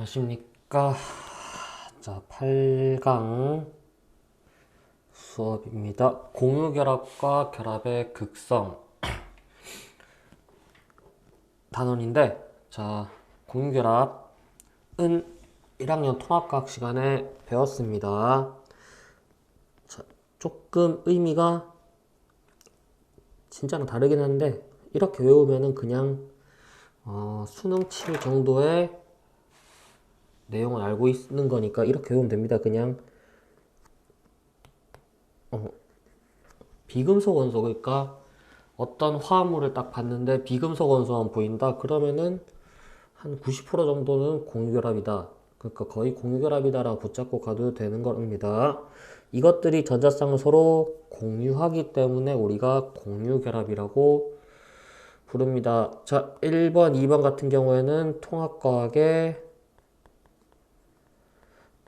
안녕하십니까. 자, 8강 수업입니다. 공유결합과 결합의 극성 단원인데, 자, 공유결합은 1학년 통합과학 시간에 배웠습니다. 자, 조금 의미가 진짜랑 다르긴 한데, 이렇게 외우면은 그냥 수능 칠 정도의 내용은 알고 있는 거니까 이렇게 외우면 됩니다. 그냥 비금속 원소, 그러니까 어떤 화합물을 딱 봤는데 비금속 원소만 보인다 그러면은 한 90% 정도는 공유결합이다, 그러니까 거의 공유결합이다라고 붙잡고 가도 되는 겁니다. 이것들이 전자쌍을 서로 공유하기 때문에 우리가 공유결합이라고 부릅니다. 자, 1번 2번 같은 경우에는 통합과학에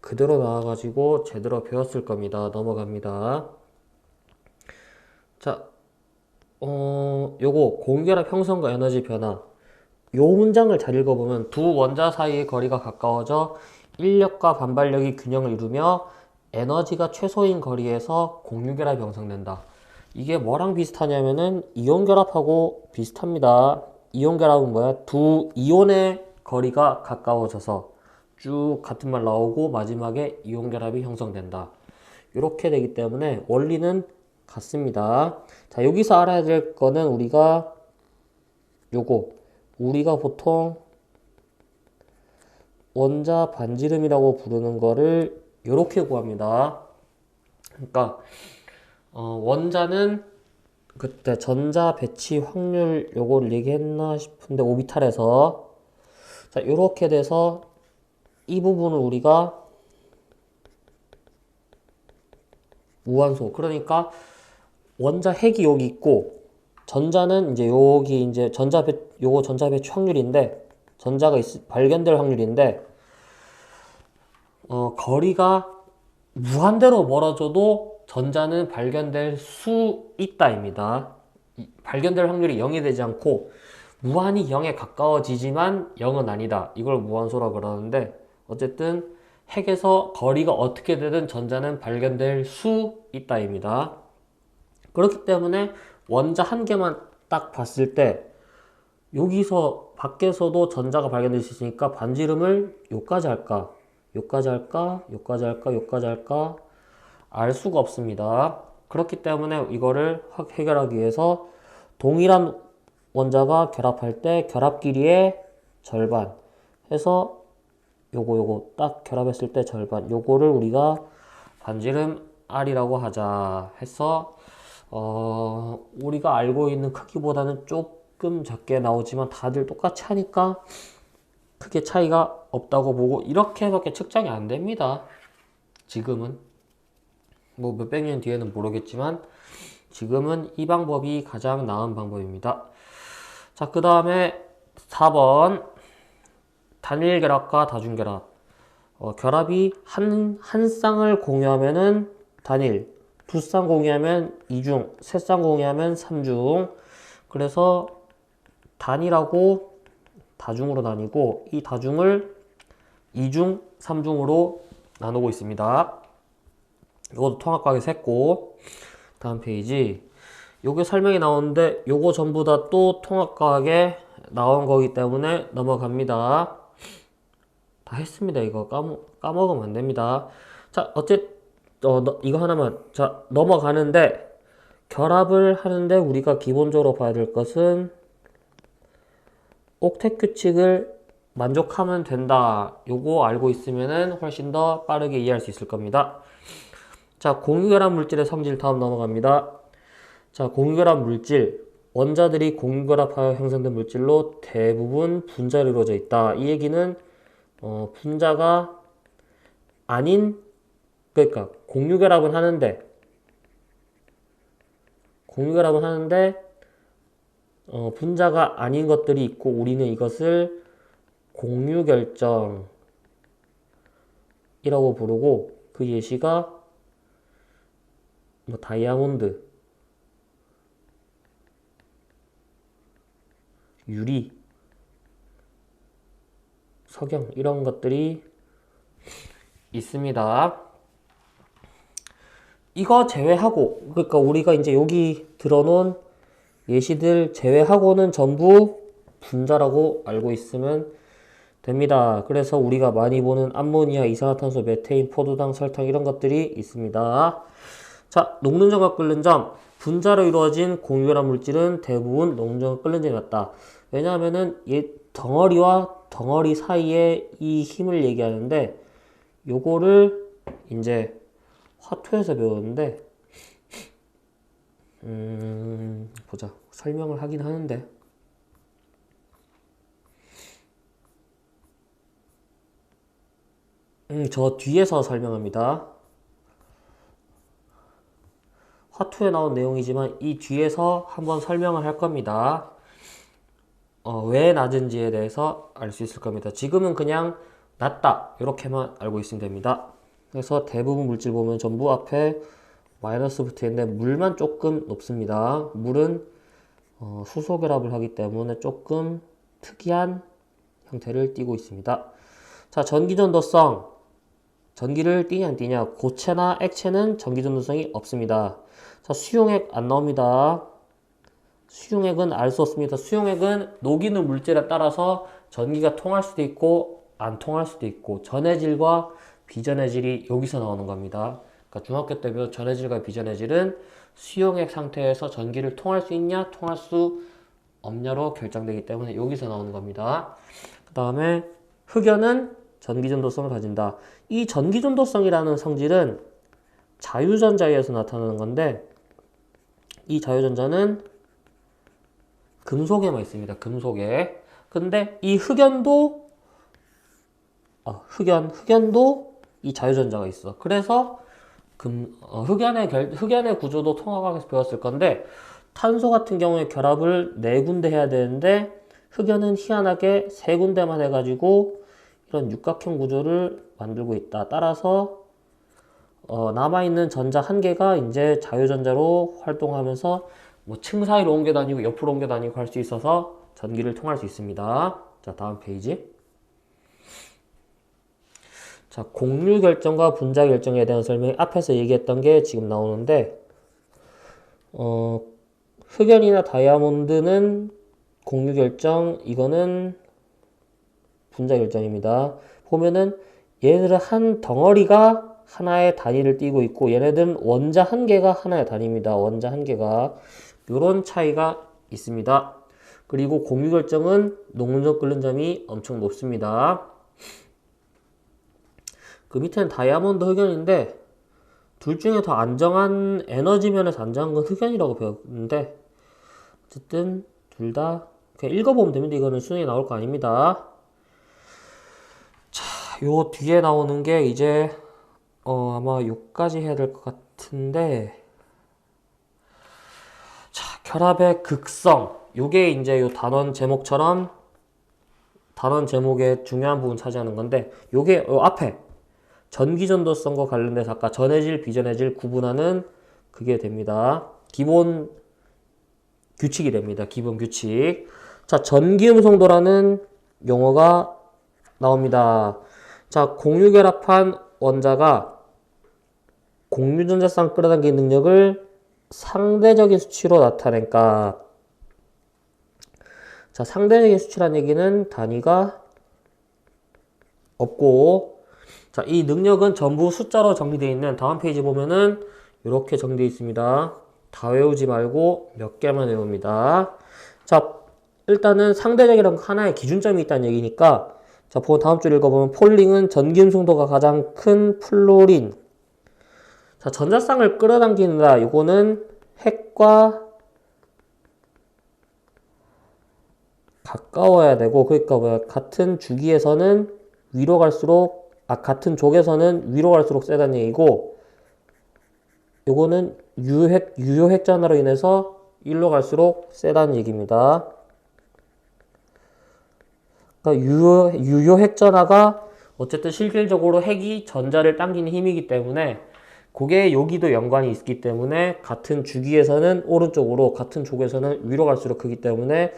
그대로 나와가지고 제대로 배웠을 겁니다. 넘어갑니다. 자, 요거 공결합 형성과 에너지 변화, 요 문장을 잘 읽어보면 두 원자 사이의 거리가 가까워져 인력과 반발력이 균형을 이루며 에너지가 최소인 거리에서 공유결합이 형성된다. 이게 뭐랑 비슷하냐면은 이온결합하고 비슷합니다. 이온결합은 뭐야? 두 이온의 거리가 가까워져서 쭉 같은 말 나오고 마지막에 이온결합이 형성된다. 이렇게 되기 때문에 원리는 같습니다. 자, 여기서 알아야 될 거는 우리가 보통 원자 반지름이라고 부르는 거를 이렇게 구합니다. 그러니까 원자는 그때 전자 배치 확률 요거를 얘기했나 싶은데 오비탈에서, 자, 이렇게 돼서 이 부분을 우리가 무한소, 그러니까 원자 핵이 여기 있고 전자는 이제 여기 이제 요거 전자 배치 확률인데, 전자가 발견될 확률인데, 거리가 무한대로 멀어져도 전자는 발견될 수 있다입니다. 발견될 확률이 0이 되지 않고 무한히 0에 가까워지지만 0은 아니다, 이걸 무한소라고 그러는데, 어쨌든 핵에서 거리가 어떻게 되든 전자는 발견될 수 있다입니다. 그렇기 때문에 원자 한 개만 딱 봤을 때 여기서 밖에서도 전자가 발견될 수 있으니까 반지름을 요까지 할까, 요까지 할까, 요까지 할까, 요까지 할까 알 수가 없습니다. 그렇기 때문에 이거를 해결하기 위해서 동일한 원자가 결합할 때 결합 길이의 절반 해서 요거 딱 결합했을 때 절반, 요거를 우리가 반지름 R이라고 하자 해서 우리가 알고 있는 크기보다는 조금 작게 나오지만 다들 똑같이 하니까 크게 차이가 없다고 보고 이렇게밖에 측정이 안 됩니다. 지금은 뭐 몇백 년 뒤에는 모르겠지만 지금은 이 방법이 가장 나은 방법입니다. 자, 그 다음에 4번 단일 결합과 다중 결합. 결합이 한 쌍을 공유하면은 단일, 두 쌍 공유하면 이중, 세 쌍 공유하면 삼중. 그래서 단일하고 다중으로 나뉘고 이 다중을 이중, 삼중으로 나누고 있습니다. 이것도 통합과학에서 했고, 다음 페이지. 요게 설명이 나오는데 요거 전부 다 또 통합과학에 나온 거기 때문에 넘어갑니다. 다 했습니다. 이거 까먹으면 안 됩니다. 자, 이거 하나만. 자, 넘어가는데, 결합을 하는데 우리가 기본적으로 봐야 될 것은 옥텟 규칙을 만족하면 된다. 요거 알고 있으면은 훨씬 더 빠르게 이해할 수 있을 겁니다. 자, 공유결합 물질의 성질 다음 넘어갑니다. 자, 공유결합 물질. 원자들이 공유결합하여 형성된 물질로 대부분 분자로 이루어져 있다. 이 얘기는 분자가 아닌, 그러니까 공유결합은 하는데 분자가 아닌 것들이 있고 우리는 이것을 공유결정이라고 부르고, 그 예시가 뭐 다이아몬드, 유리, 석영 이런 것들이 있습니다. 이거 제외하고 그러니까 우리가 이제 여기 들어놓은 예시들 제외하고는 전부 분자라고 알고 있으면 됩니다. 그래서 우리가 많이 보는 암모니아, 이산화탄소, 메테인, 포도당, 설탕 이런 것들이 있습니다. 자, 녹는 점과 끓는 점. 분자로 이루어진 공유결합 물질은 대부분 녹는 점과 끓는 점이 맞다. 왜냐하면은 이 덩어리와 덩어리 사이에 이 힘을 얘기하는데 요거를 이제 화투에서 배웠는데 보자. 설명을 하긴 하는데 저 뒤에서 설명합니다. 화투에 나온 내용이지만 이 뒤에서 한번 설명을 할 겁니다. 왜 낮은지에 대해서 알 수 있을 겁니다. 지금은 그냥 낮다 이렇게만 알고 있으면 됩니다. 그래서 대부분 물질 보면 전부 앞에 마이너스 붙어 있는데 물만 조금 높습니다. 물은 수소 결합을 하기 때문에 조금 특이한 형태를 띠고 있습니다. 자, 전기전도성. 전기를 띠냐 안 띠냐. 고체나 액체는 전기전도성이 없습니다. 자, 수용액 안 나옵니다. 수용액은 알 수 없습니다. 수용액은 녹이는 물질에 따라서 전기가 통할 수도 있고 안 통할 수도 있고 전해질과 비전해질이 여기서 나오는 겁니다. 그러니까 중학교 때 배운 전해질과 비전해질은 수용액 상태에서 전기를 통할 수 있냐 통할 수 없냐로 결정되기 때문에 여기서 나오는 겁니다. 그 다음에 흑연은 전기전도성을 가진다. 이 전기전도성이라는 성질은 자유전자에 의해서 나타나는 건데 이 자유전자는 금속에만 있습니다. 금속에. 근데 이 흑연도 흑연도 이 자유전자가 있어. 그래서 흑연의 구조도 통합학에서 배웠을 건데 탄소 같은 경우에 결합을 4군데 해야 되는데 흑연은 희한하게 3군데만 해가지고 이런 육각형 구조를 만들고 있다. 따라서 남아있는 전자 1개가 이제 자유전자로 활동하면서 뭐 층 사이로 옮겨 다니고 옆으로 옮겨 다니고 할 수 있어서 전기를 통할 수 있습니다. 자, 다음 페이지. 자, 공유 결정과 분자 결정에 대한 설명이 앞에서 얘기했던 게 지금 나오는데 흑연이나 다이아몬드는 공유 결정, 이거는 분자 결정입니다. 보면은 얘네들은 한 덩어리가 하나의 단위를 띠고 있고 얘네들은 원자 1개가 하나의 단위입니다. 원자 1개가 이런 차이가 있습니다. 그리고 공유 결정은 녹는 점 끓는 점이 엄청 높습니다. 그 밑에는 다이아몬드 흑연인데 둘 중에 더 안정한 에너지 면에서 안정한 건 흑연이라고 배웠는데 어쨌든 둘 다 그냥 읽어보면 됩니다. 이거는 수능에 나올 거 아닙니다. 자, 요 뒤에 나오는 게 이제 아마 요까지 해야 될 것 같은데 자, 결합의 극성. 요게 이제 요 단원 제목처럼 단원 제목의 중요한 부분 차지하는 건데 요게 요 앞에 전기전도성과 관련돼서 아까 전해질, 비전해질 구분하는 그게 됩니다. 기본 규칙이 됩니다. 기본 규칙. 자, 전기음성도라는 용어가 나옵니다. 자, 공유결합한 원자가 공유전자쌍 끌어당기는 능력을 상대적인 수치로 나타낸 값. 자, 상대적인 수치란 얘기는 단위가 없고 자, 이 능력은 전부 숫자로 정리되어 있는 다음 페이지 보면은 이렇게 정리되어 있습니다. 다 외우지 말고 몇 개만 외웁니다. 자, 일단은 상대적이라는 하나의 기준점이 있다는 얘기니까 자, 다음 줄 읽어보면 폴링은 전기음성도가 가장 큰 플로린. 자, 전자쌍을 끌어당긴다. 이거는 핵과 가까워야 되고 그러니까 뭐야 같은 주기에서는 위로 갈수록 같은 족에서는 위로 갈수록 세다는 얘기고 요거는 유효 핵전화로 인해서 일로 갈수록 세다는 얘기입니다. 그러니까 유효 핵전화가 어쨌든 실질적으로 핵이 전자를 당기는 힘이기 때문에 그게 여기도 연관이 있기 때문에 같은 주기에서는 오른쪽으로 같은 족에서는 위로 갈수록 크기 때문에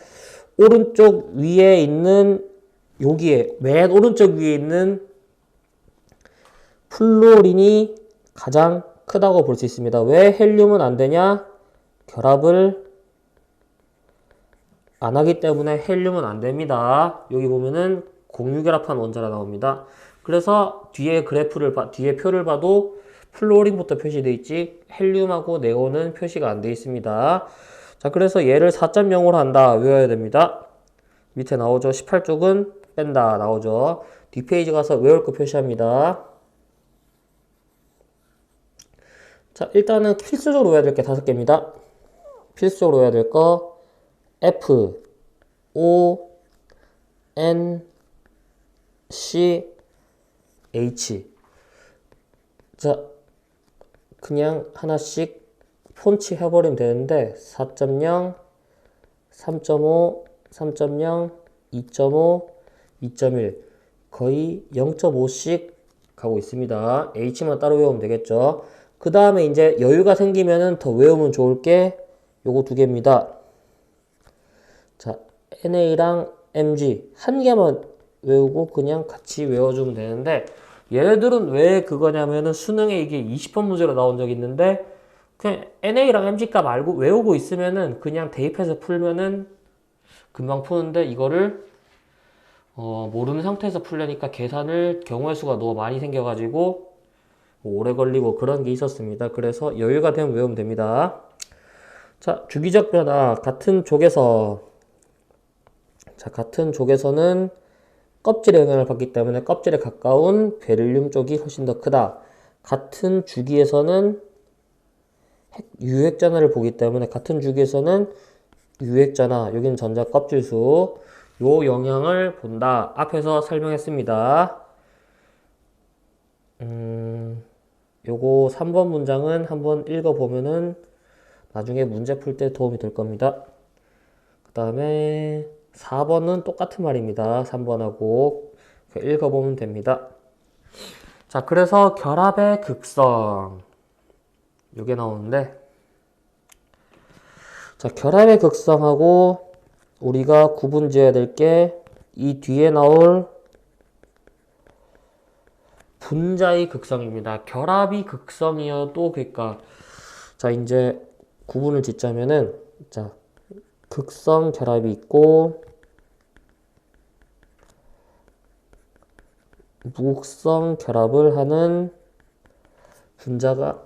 오른쪽 위에 있는 여기에 맨 오른쪽 위에 있는 플로린이 가장 크다고 볼 수 있습니다. 왜 헬륨은 안 되냐? 결합을 안 하기 때문에 헬륨은 안 됩니다. 여기 보면은 공유결합한 원자라 나옵니다. 그래서 뒤에 뒤에 표를 봐도 플로린부터 표시되어 있지 헬륨하고 네온은 표시가 안 되어 있습니다. 자, 그래서 얘를 4.0으로 한다. 외워야 됩니다. 밑에 나오죠. 18쪽은 뺀다. 나오죠. 뒷페이지 가서 외울 거 표시합니다. 자, 일단은 필수적으로 외워야 될 게 5개입니다. 필수적으로 외워야 될 거 F, O, N, C, H. 자, 그냥 하나씩 폰치 해버리면 되는데 4.0, 3.5, 3.0, 2.5, 2.1 거의 0.5씩 가고 있습니다. H만 따로 외우면 되겠죠. 그 다음에 이제 여유가 생기면은 더 외우면 좋을 게 요거 2개입니다. 자, NA랑 MG 한 개만 외우고 그냥 같이 외워주면 되는데 얘네들은 왜 그거냐면은 수능에 이게 20번 문제로 나온 적이 있는데 그냥 NA랑 MG 값 알고 외우고 있으면은 그냥 대입해서 풀면은 금방 푸는데 이거를 모르는 상태에서 풀려니까 계산을 경우의 수가 너무 많이 생겨가지고 오래 걸리고 그런 게 있었습니다. 그래서 여유가 되면 외우면 됩니다. 자, 주기적 변화 같은 족에서는 껍질에 영향을 받기 때문에 껍질에 가까운 베릴륨 쪽이 훨씬 더 크다. 같은 주기에서는 유핵전하를 보기 때문에 같은 주기에서는 유핵전하, 여기는 전자 껍질수, 요 영향을 본다. 앞에서 설명했습니다. 요거 3번 문장은 한번 읽어보면은 나중에 문제 풀 때 도움이 될 겁니다. 그 다음에 4번은 똑같은 말입니다. 3번하고 읽어보면 됩니다. 자, 그래서 결합의 극성 요게 나오는데 자, 결합의 극성하고 우리가 구분 지어야 될 게 이 뒤에 나올 분자의 극성입니다. 결합이 극성이어도 그러니까 자, 이제 구분을 짓자면은 자, 극성 결합이 있고 무극성 결합을 하는 분자가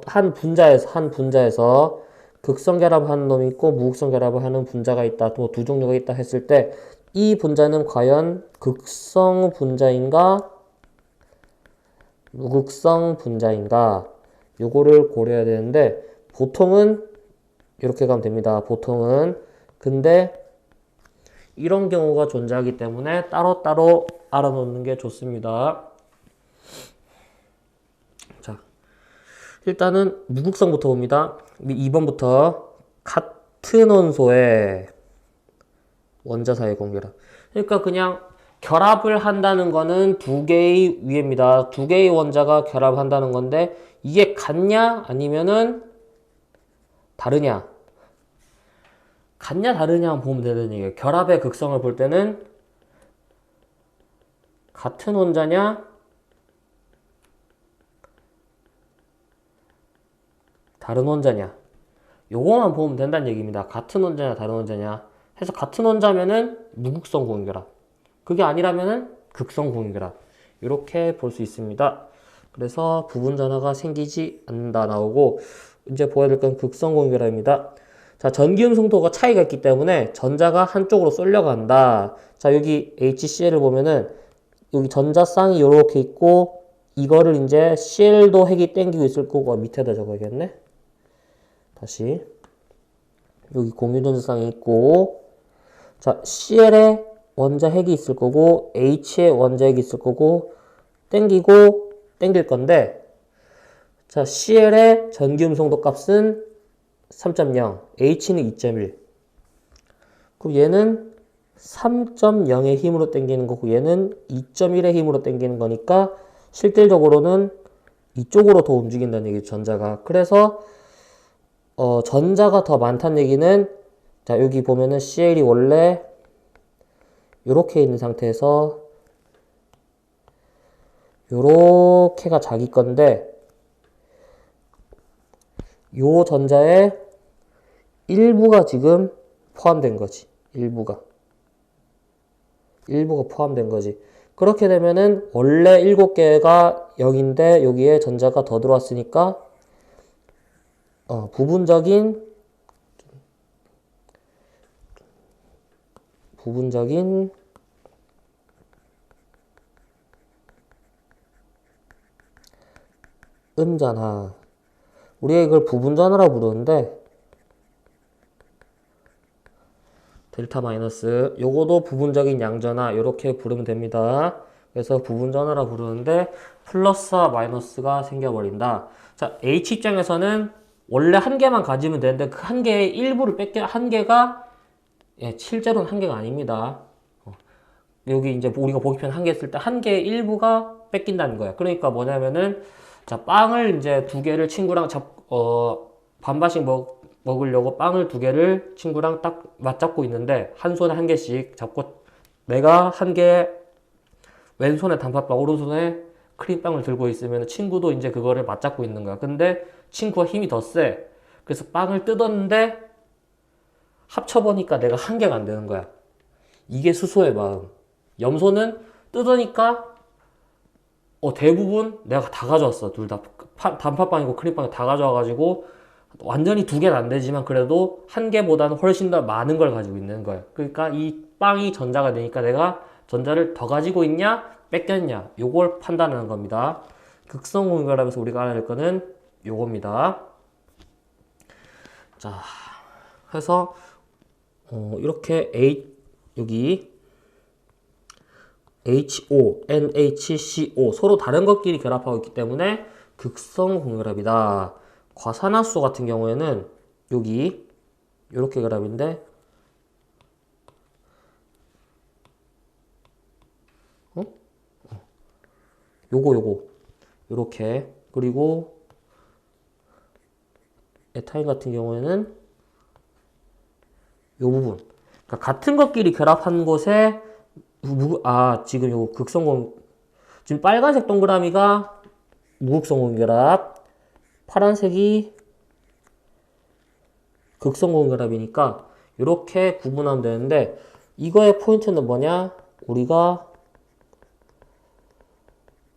한 분자에서 극성 결합을 하는 놈이 있고 무극성 결합을 하는 분자가 있다. 또 두 종류가 있다 했을 때 이 분자는 과연 극성 분자인가 무극성 분자인가 요거를 고려해야 되는데 보통은 이렇게 가면 됩니다. 보통은. 근데 이런 경우가 존재하기 때문에 따로따로 알아놓는 게 좋습니다. 자, 일단은 무극성부터 봅니다. 2번부터 같은 원소의 원자 사이 공결합. 그러니까 그냥 결합을 한다는 거는 2개의 위입니다. 2개의 원자가 결합한다는 건데 이게 같냐 아니면은 다르냐? 같냐 다르냐 보면 되는 얘기예요. 결합의 극성을 볼 때는 같은 원자냐 다른 원자냐 요거만 보면 된다는 얘기입니다. 같은 원자냐 다른 원자냐 해서 같은 원자면은 무극성 공결합, 그게 아니라면은 극성 공결합 이렇게 볼 수 있습니다. 그래서 부분 전하가 생기지 않는다 나오고 이제 보여야 될 건 극성 공결합입니다. 자, 전기음 성도가 차이가 있기 때문에 전자가 한쪽으로 쏠려간다. 자, 여기 HCl을 보면은 여기 전자 쌍이 이렇게 있고 이거를 이제 Cl도 핵이 땡기고 있을 거고 밑에다 적어야겠네. 다시 여기 공유 전자 쌍이 있고 자, Cl에 원자 핵이 있을 거고 H에 원자 핵이 있을 거고 땡기고 땡길 건데 자, Cl의 전기음 성도 값은 3.0, H는 2.1. 그럼 얘는 3.0의 힘으로 당기는 거고 얘는 2.1의 힘으로 당기는 거니까 실질적으로는 이쪽으로 더 움직인다는 얘기죠, 전자가. 그래서 전자가 더 많다는 얘기는 자, 여기 보면은 Cl이 원래 요렇게 있는 상태에서 요렇게가 자기 건데 요 전자에 일부가 지금 포함된 거지. 일부가 포함된 거지. 그렇게 되면은 원래 7개가 0인데 여기에 전자가 더 들어왔으니까 부분적인 음전하. 우리가 이걸 부분전하라고 부르는데 델타 마이너스 요거도 부분적인 양전하 이렇게 부르면 됩니다. 그래서 부분전하라 부르는데 플러스와 마이너스가 생겨버린다. 자, H 입장에서는 원래 한 개만 가지면 되는데 그 한 개의 일부를 한 개가 실제로는 한 개가 아닙니다. 여기 이제 우리가 보기 편 한 개 했을 때 한 개의 일부가 뺏긴다는 거야. 그러니까 뭐냐면은 자, 빵을 이제 2개를 친구랑 반반씩 먹으려고 빵을 2개를 친구랑 딱 맞잡고 있는데 한 손에 한 개씩 잡고 내가 한 개 왼손에 단팥빵 오른손에 크림빵을 들고 있으면 친구도 이제 그거를 맞잡고 있는 거야. 근데 친구가 힘이 더 세. 그래서 빵을 뜯었는데 합쳐보니까 내가 한 개가 안 되는 거야. 이게 수소의 마음. 염소는 뜯으니까 대부분 내가 다 가져왔어. 둘 다. 단팥빵이고 크림빵이 다 가져와가지고 완전히 2개는 안 되지만 그래도 한 개보다는 훨씬 더 많은 걸 가지고 있는 거야. 그러니까 이 빵이 전자가 되니까 내가 전자를 더 가지고 있냐 뺏겼냐 요걸 판단하는 겁니다. 극성 공결합에서 우리가 알아야 될 거는 요겁니다. 자, 그래서 이렇게 여기 HO, NHCO 서로 다른 것끼리 결합하고 있기 때문에 극성 공결합이다. 과산화수소 같은 경우에는 여기 이렇게 결합인데 요거 요렇게 그리고 에타인 같은 경우에는 요 부분 그러니까 같은 것끼리 결합한 곳에 지금 요거 극성공 지금 빨간색 동그라미가 무극성공 결합 파란색이 극성공 결합이니까 이렇게 구분하면 되는데 이거의 포인트는 뭐냐 우리가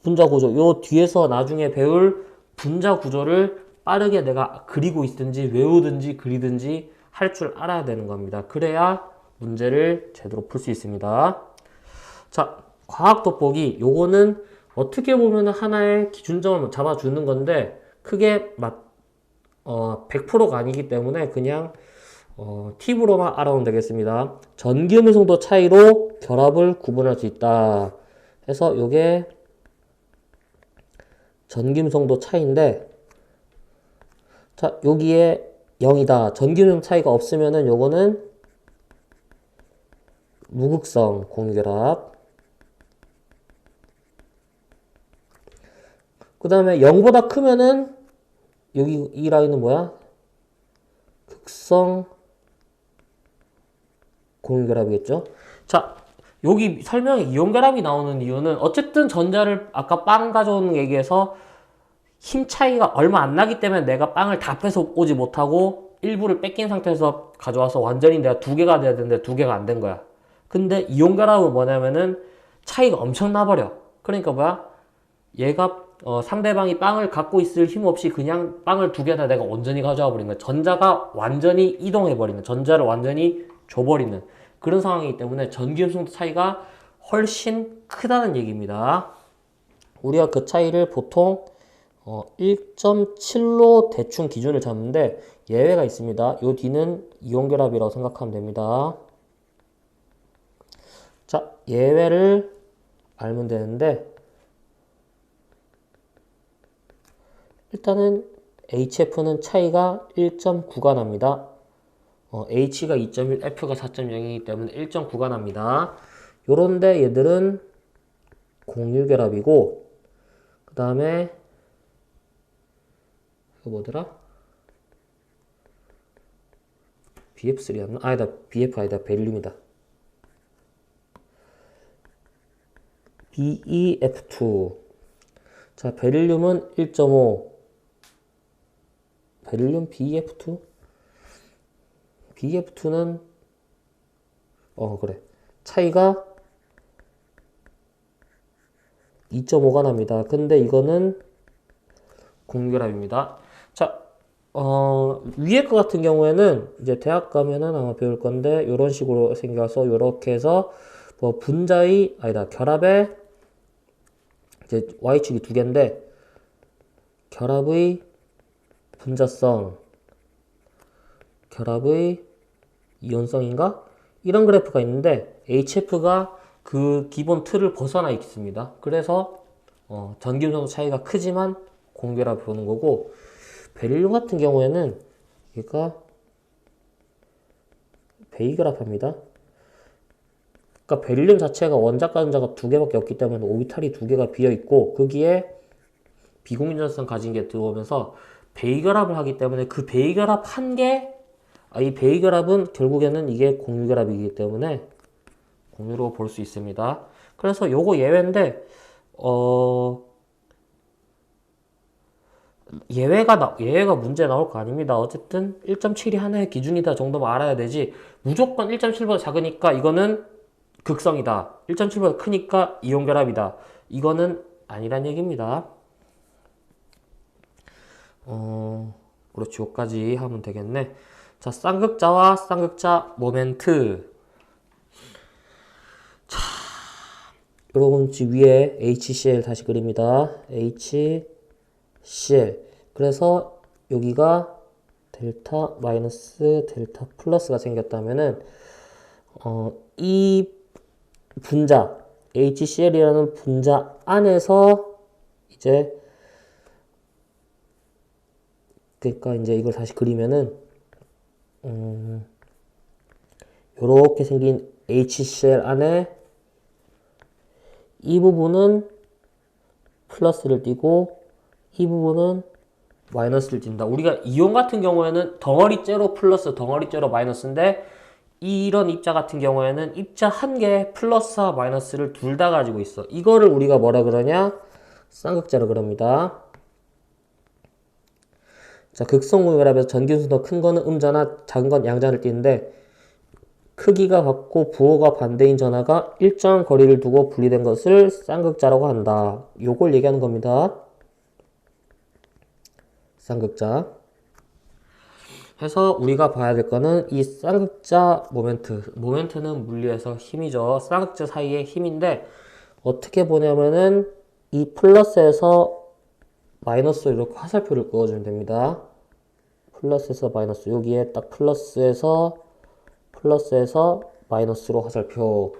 분자 구조 요 뒤에서 나중에 배울 분자 구조를 빠르게 내가 그리고 있든지 외우든지 그리든지 할 줄 알아야 되는 겁니다. 그래야 문제를 제대로 풀 수 있습니다. 자, 과학 돋보기 요거는 어떻게 보면 하나의 기준점을 잡아주는 건데 크게 100%가 아니기 때문에 그냥 팁으로만 알아오면 되겠습니다. 전기음성도 차이로 결합을 구분할 수 있다. 해서 요게 전기음성도 차이인데 자, 여기에 0이다. 전기음성 차이가 없으면은 요거는 무극성 공유결합. 그 다음에 0보다 크면은 여기 이 라인은 뭐야? 극성 공유결합이겠죠? 자, 여기 설명에 이온결합이 나오는 이유는 어쨌든 전자를 아까 빵 가져오는 얘기에서 힘 차이가 얼마 안 나기 때문에 내가 빵을 다 뺏어 오지 못하고 일부를 뺏긴 상태에서 가져와서 완전히 내가 2개가 돼야 되는데 2개가 안 된 거야. 근데 이온결합은 뭐냐면은 차이가 엄청 나버려. 그러니까 뭐야? 얘가 상대방이 빵을 갖고 있을 힘 없이 그냥 빵을 2개 다 내가 온전히 가져와 버린 거야. 전자가 완전히 이동해 버리는, 전자를 완전히 줘버리는 그런 상황이기 때문에 전기음성도 차이가 훨씬 크다는 얘기입니다. 우리가 그 차이를 보통 1.7로 대충 기준을 잡는데 예외가 있습니다. 요 뒤는 이온결합이라고 생각하면 됩니다. 자, 예외를 알면 되는데 일단은 HF는 차이가 1.9가 납니다. H가 2.1, F가 4.0이기 때문에 1.9가 납니다. 요런데 얘들은 공유결합이고 그 다음에 이거 뭐더라? BF3였나? 아니다, BF 아니다, 벨륨이다. BeF2. 자, 베릴륨은 1.5. 베릴륨 BeF2? BeF2는 그래. 차이가 2.5가 납니다. 근데 이거는 공유결합입니다. 자, 위에 거 같은 경우에는 이제 대학 가면은 아마 배울 건데, 이런 식으로 생겨서, 요렇게 해서, 뭐, 결합의, 이제 Y축이 두 개인데, 결합의 분자성, 결합의 이온성인가? 이런 그래프가 있는데, HF가 그 기본 틀을 벗어나 있습니다. 그래서, 전기음성도 차이가 크지만, 공결합 보는 거고, 베릴륨 같은 경우에는 얘가 베이결합합니다. 그러니까 베릴륨 자체가 원자과 전자가 두 개밖에 없기 때문에 오비탈이 두 개가 비어 있고 거기에 비공유전성 가진 게 들어오면서 베이결합을 하기 때문에 그 베이결합 한 개, 이 베이결합은 결국에는 이게 공유결합이기 때문에 공유로 볼 수 있습니다. 그래서 요거 예외인데 예외가 문제 나올 거 아닙니다. 어쨌든 1.7이 하나의 기준이다 정도만 알아야 되지, 무조건 1.7보다 작으니까 이거는 극성이다, 1.7보다 크니까 이온결합이다, 이거는 아니란 얘기입니다. 그렇지, 여기까지 하면 되겠네. 자, 쌍극자와 쌍극자 모멘트. 자, 여러분 위에 HCl 다시 그립니다. HCl. 그래서 여기가 델타 마이너스 델타 플러스가 생겼다면은 이 분자 HCl이라는 분자 안에서 이제, 그러니까 이제 이걸 다시 그리면은 요렇게 생긴 HCl 안에 이 부분은 플러스를 띄고 이 부분은 마이너스를 띈다. 우리가 이온 같은 경우에는 덩어리째로 플러스, 덩어리째로 마이너스인데, 이런 입자 같은 경우에는 입자 한 개에 플러스와 마이너스를 둘 다 가지고 있어. 이거를 우리가 뭐라 그러냐? 쌍극자로 그럽니다. 자, 극성공유결합에서 전기순도 큰 거는 음자나 작은 건 양자를 띠는데, 크기가 같고 부호가 반대인 전하가 일정한 거리를 두고 분리된 것을 쌍극자라고 한다. 요걸 얘기하는 겁니다. 쌍극자. 해서 우리가 봐야 될 거는 이 쌍극자 모멘트. 모멘트는 물리에서 힘이죠. 쌍극자 사이의 힘인데, 어떻게 보냐면은 이 플러스에서 마이너스로 이렇게 화살표를 그어주면 됩니다. 플러스에서 마이너스. 여기에 딱 플러스에서 마이너스로 화살표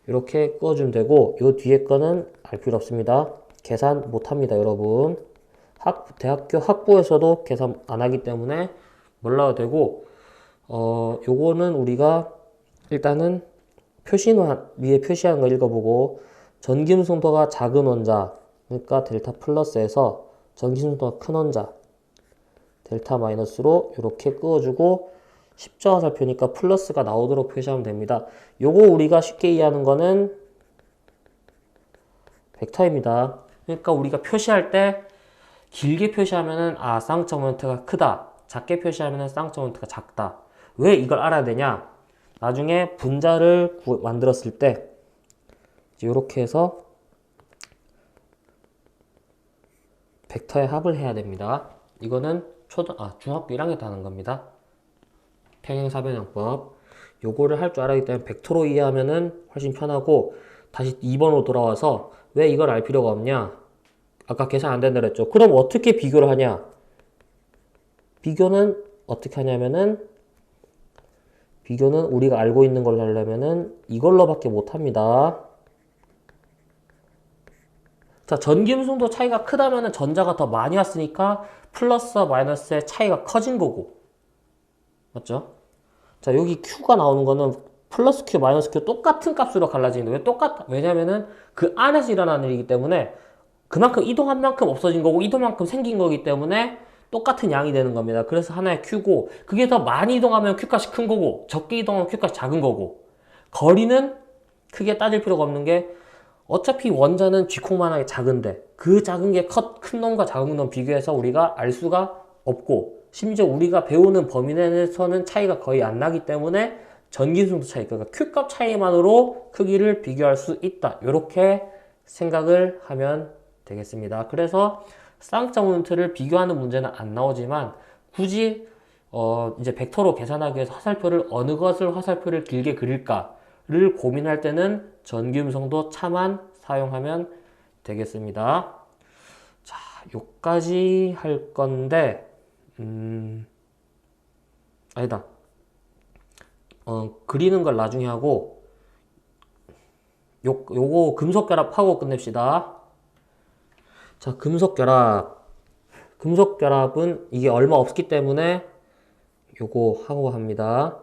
이렇게 그어주면 되고, 요 뒤에 거는 알 필요 없습니다. 계산 못합니다, 여러분. 대학교 학부에서도 계산 안 하기 때문에 몰라도 되고, 요거는 우리가 일단은 위에 표시한 거 읽어보고, 전기음성도가 작은 원자, 그러니까 델타 플러스에서 전기음성도가 큰 원자, 델타 마이너스로 이렇게 그어주고, 십자 화살표니까 플러스가 나오도록 표시하면 됩니다. 요거 우리가 쉽게 이해하는 거는 벡터입니다. 그러니까 우리가 표시할 때 길게 표시하면은 쌍극자 모멘트가 크다, 작게 표시하면은 쌍극자 모멘트가 작다. 왜 이걸 알아야 되냐? 나중에 분자를 만들었을 때 이렇게 해서 벡터의 합을 해야 됩니다. 이거는 중학교 1학년 때 하는 겁니다. 평행사변형법. 요거를 할 줄 알아야 하기 때문에 벡터로 이해하면은 훨씬 편하고, 다시 2번으로 돌아와서 왜 이걸 알 필요가 없냐? 아까 계산 안 된다 그랬죠. 그럼 어떻게 비교를 하냐? 비교는 어떻게 하냐면은, 비교는 우리가 알고 있는 걸로 하려면은 이걸로밖에 못 합니다. 자, 전기음성도 차이가 크다면은 전자가 더 많이 왔으니까 플러스와 마이너스의 차이가 커진 거고. 맞죠? 자, 여기 Q가 나오는 거는 플러스 Q, 마이너스 Q 똑같은 값으로 갈라지는데, 왜 똑같다? 왜냐면은 그 안에서 일어나는 일이기 때문에 그만큼 이동한 만큼 없어진 거고, 이동만큼 생긴 거기 때문에 똑같은 양이 되는 겁니다. 그래서 하나의 Q고, 그게 더 많이 이동하면 Q값이 큰 거고, 적게 이동하면 Q값이 작은 거고, 거리는 크게 따질 필요가 없는 게, 어차피 원자는 쥐콩만하게 작은데 그 작은 게 큰 놈과 작은 놈 비교해서 우리가 알 수가 없고 심지어 우리가 배우는 범위 내에서는 차이가 거의 안 나기 때문에 전기순도 차이, 그러니까 Q값 차이만으로 크기를 비교할 수 있다. 이렇게 생각을 하면 되겠습니다. 그래서 쌍쌍 모멘트를 비교하는 문제는 안 나오지만 굳이 이제 벡터로 계산하기 위해서 화살표를 어느 것을 화살표를 길게 그릴까를 고민할 때는 전기음성도 차만 사용하면 되겠습니다. 자, 요까지 할 건데 아니다. 그리는 걸 나중에 하고 요거 금속 결합하고 끝냅시다. 자, 금속 결합. 금속 결합은 이게 얼마 없기 때문에 요거 하고 합니다.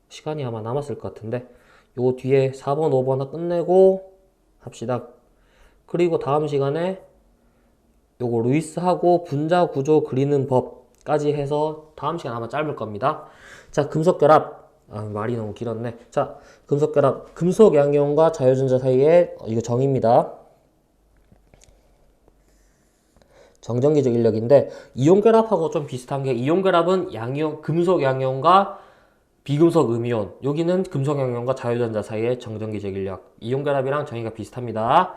시간이 아마 남았을 것 같은데 요 뒤에 4번, 5번 끝내고 합시다. 그리고 다음 시간에 요거 루이스하고 분자 구조 그리는 법까지 해서 다음 시간 아마 짧을 겁니다. 자, 금속 결합. 말이 너무 길었네. 자, 금속 결합. 금속 양이온과 자유전자 사이에 이거 정의입니다. 정전기적 인력인데 이온 결합하고 좀 비슷한 게 이온 결합은 양이온, 금속 양이온과 비금속 음이온, 여기는 금속 양이온과 자유전자 사이의 정전기적 인력. 이온 결합이랑 정의가 비슷합니다.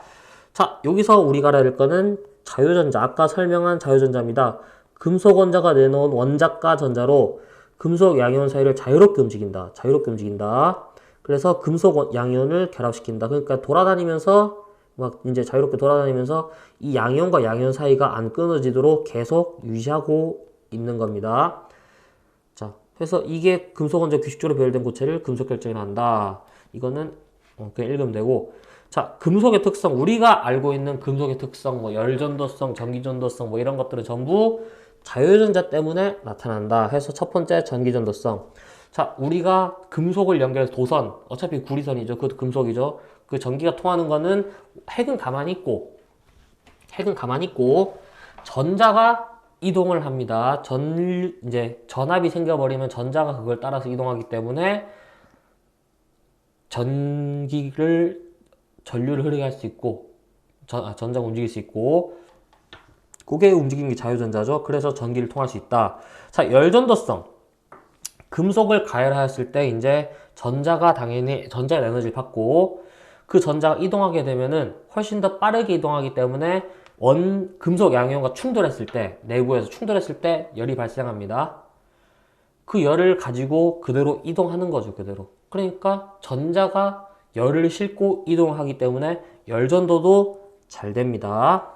자, 여기서 우리가 알아야 될 거는 자유전자, 아까 설명한 자유전자입니다. 금속 원자가 내놓은 원자가 전자로 금속 양이온 사이를 자유롭게 움직인다. 자유롭게 움직인다. 그래서 금속 양이온을 결합시킨다. 그러니까 돌아다니면서 막 이제 자유롭게 돌아다니면서 이 양이온과 양이온 사이가 안 끊어지도록 계속 유지하고 있는 겁니다. 자, 그래서 이게 금속 원자 규칙적으로 배열된 고체를 금속 결정이 한다. 이거는 그냥 읽으면 되고. 자, 금속의 특성, 우리가 알고 있는 금속의 특성, 뭐 열전도성, 전기전도성, 뭐 이런 것들은 전부 자유전자 때문에 나타난다 해서 첫 번째 전기전도성. 자, 우리가 금속을 연결해서 도선, 어차피 구리선이죠. 그것도 금속이죠. 그 전기가 통하는 거는 핵은 가만히 있고 전자가 이동을 합니다. 이제 전압이 생겨버리면 전자가 그걸 따라서 이동하기 때문에 전류를 흐르게 할 수 있고 전자가 움직일 수 있고 그게 움직이는 게 자유전자죠. 그래서 전기를 통할 수 있다. 자, 열전도성. 금속을 가열하였을 때 이제 전자가 당연히 전자의 에너지를 받고 그 전자가 이동하게 되면은 훨씬 더 빠르게 이동하기 때문에 금속 양이온과 충돌했을 때, 내부에서 충돌했을 때 열이 발생합니다. 그 열을 가지고 그대로 이동하는 거죠, 그대로. 그러니까 전자가 열을 싣고 이동하기 때문에 열전도도 잘 됩니다.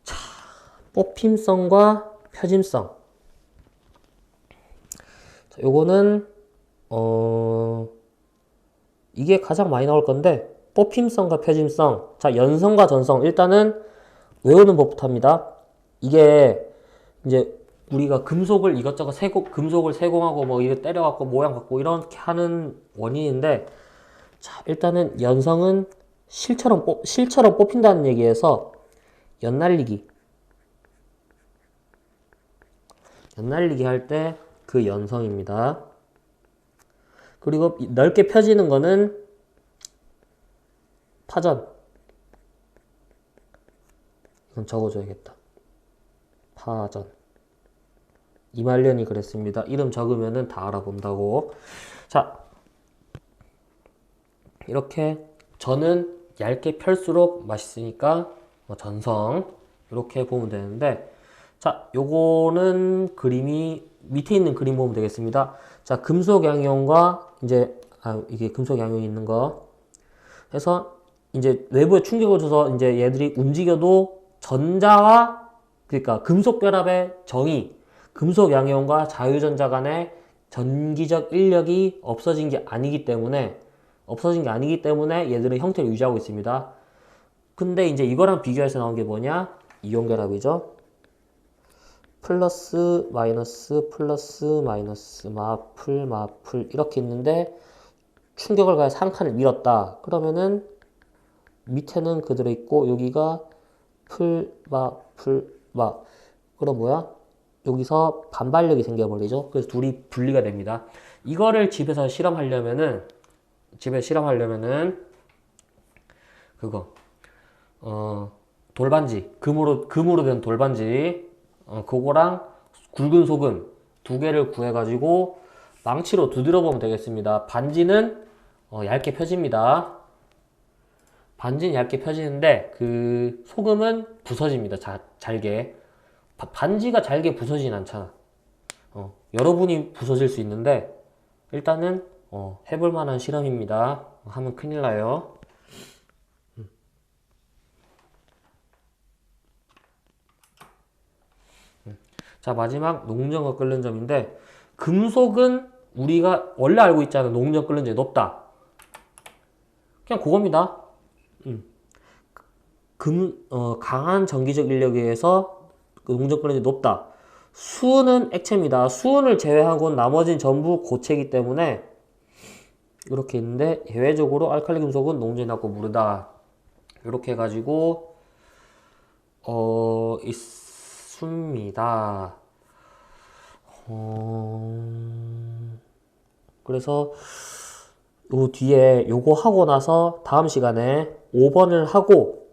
자, 뽑힘성과 표짐성. 자, 요거는 이게 가장 많이 나올 건데 뽑힘성과 표짐성. 자, 연성과 전성. 일단은 외우는 법부터 합니다. 이게 이제 우리가 금속을 이것저것 금속을 세공하고 뭐 이거 때려갖고 모양 갖고 이렇게 하는 원인인데, 자, 일단은 연성은 실처럼 뽑힌다는 얘기에서 연날리기 할 때 그 연성입니다. 그리고 넓게 펴지는 거는 파전. 이건 적어줘야겠다. 파전. 이말년이 그랬습니다. 이름 적으면은 다 알아본다고. 자, 이렇게 전은 얇게 펼수록 맛있으니까 전성 이렇게 보면 되는데, 자, 요거는 그림이 밑에 있는 그림 보면 되겠습니다. 자, 금속 양이온과 이제 이게 금속 양이온이 있는 거 해서 이제 외부에 충격을 줘서 이제 얘들이 움직여도 전자와 그러니까 금속 결합의 정의, 금속 양이온과 자유전자 간의 전기적 인력이 없어진 게 아니기 때문에 얘들은 형태를 유지하고 있습니다. 근데 이제 이거랑 비교해서 나온 게 뭐냐? 이온 결합이죠. 플러스 마이너스 마플 이렇게 있는데 충격을 가해서 한 칸을 밀었다. 그러면은 밑에는 그대로 있고 여기가 풀마 그럼 뭐야? 여기서 반발력이 생겨버리죠. 그래서 둘이 분리가 됩니다. 이거를 집에서 실험하려면은 집에 실험하려면은 그거 돌반지, 금으로 된 돌반지, 그거랑 굵은 소금 두 개를 구해가지고 망치로 두드려 보면 되겠습니다. 반지는 얇게 펴집니다. 반지는 얇게 펴지는데 그 소금은 부서집니다. 잘게. 반지가 잘게 부서지진 않잖아. 여러분이 부서질 수 있는데 일단은 해볼 만한 실험입니다. 하면 큰일 나요. 자, 마지막 녹는점과 끓는 점인데 금속은 우리가 원래 알고 있잖아요. 녹는점 끓는 점이 높다. 그냥 그겁니다. 강한 전기적 인력에 의해서 그 녹는점 끓는 점이 높다. 수은은 액체입니다. 수은을 제외하고는 나머지는 전부 고체이기 때문에 이렇게 있는데 예외적으로 알칼리 금속은 녹는점이 낮고 무르다. 이렇게 해가지고 있습니다. 그래서 요 뒤에 요거 하고 나서 다음 시간에 5번을 하고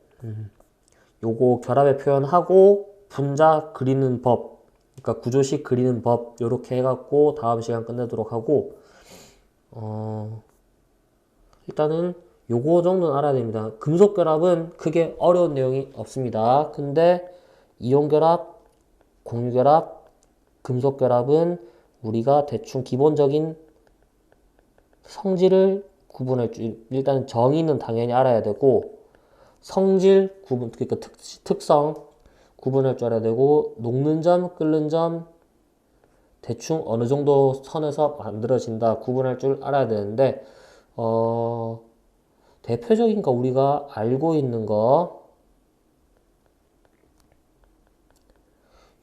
요거 결합의 표현하고 분자 그리는 법, 그러니까 구조식 그리는 법 요렇게 해갖고 다음 시간 끝내도록 하고 일단은 요거 정도는 알아야 됩니다. 금속 결합은 크게 어려운 내용이 없습니다. 근데 이온 결합, 공유 결합, 금속 결합은 우리가 대충 기본적인 성질을 구분할 줄, 일단 정의는 당연히 알아야 되고 성질 구분, 그러니까 특성 구분할 줄 알아야 되고 녹는 점, 끓는 점 대충 어느 정도 선에서 만들어진다 구분할 줄 알아야 되는데 대표적인 거 우리가 알고 있는 거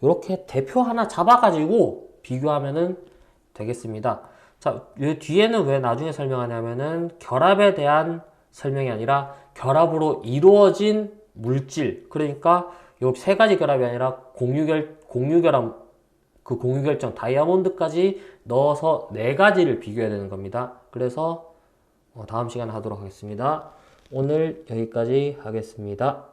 이렇게 대표 하나 잡아가지고 비교하면은 되겠습니다. 자, 이 뒤에는 왜 나중에 설명하냐면은 결합에 대한 설명이 아니라 결합으로 이루어진 물질, 그러니까 요 세 가지 결합이 아니라 공유결합, 그 공유결정 다이아몬드까지 넣어서 네 가지를 비교해야 되는 겁니다. 그래서 다음 시간에 하도록 하겠습니다. 오늘 여기까지 하겠습니다.